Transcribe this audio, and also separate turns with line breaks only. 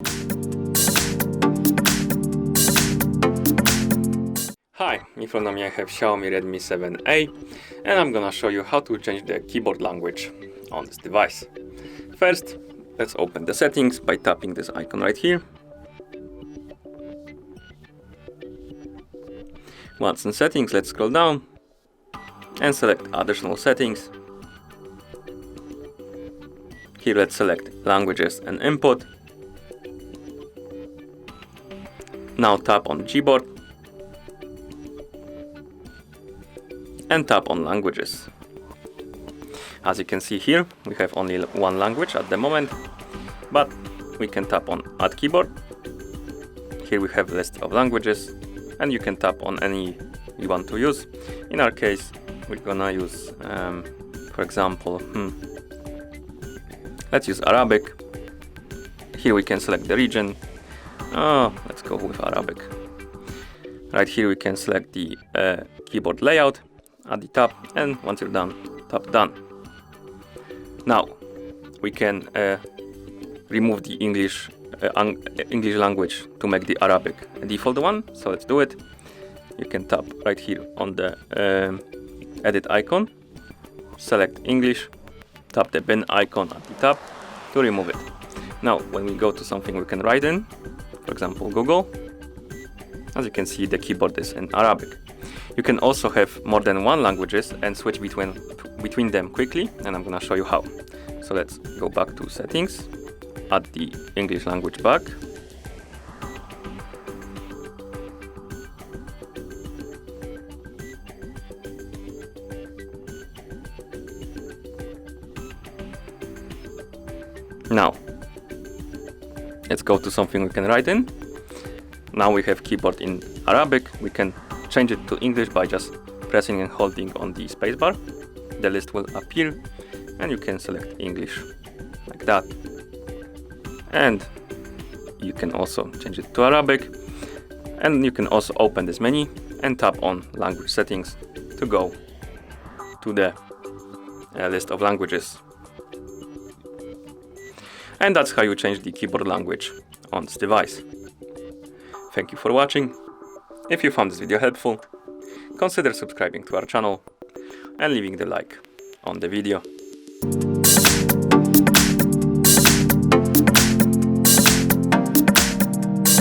Hi, in front of me I have Xiaomi Redmi 7A and I'm gonna show you how to change the keyboard language on this device. First, let's open the settings by tapping this icon right here. Once in settings, let's scroll down and select additional settings. Here let's select languages and input. Now tap on Gboard and tap on languages. As you can see here, we have only one language at the moment, but we can tap on Add Keyboard. Here we have a list of languages and you can tap on any you want to use. In our case, we're gonna use, for example, let's use Arabic. Here we can select the region. Let's go with Arabic. Right here we can select the keyboard layout at the top, and once you're done, tap Done. Now we can remove the English language to make the Arabic a default one. So let's do it. You can tap right here on the edit icon, select English, tap the bin icon at the top to remove it. Now when we go to something we can write in, for example Google, as you can see the keyboard is in Arabic. You can also have more than one languages and switch between them quickly, and I'm gonna show you how. So let's go back to settings, add the English language back. Now let's go to something we can write in. Now we have keyboard in Arabic. We can change it to English by just pressing and holding on the spacebar. The list will appear and you can select English like that. And you can also change it to Arabic. And you can also open this menu and tap on language settings to go to the list of languages. And that's how you change the keyboard language on this device. Thank you for watching. If you found this video helpful, consider subscribing to our channel and leaving the like on the video.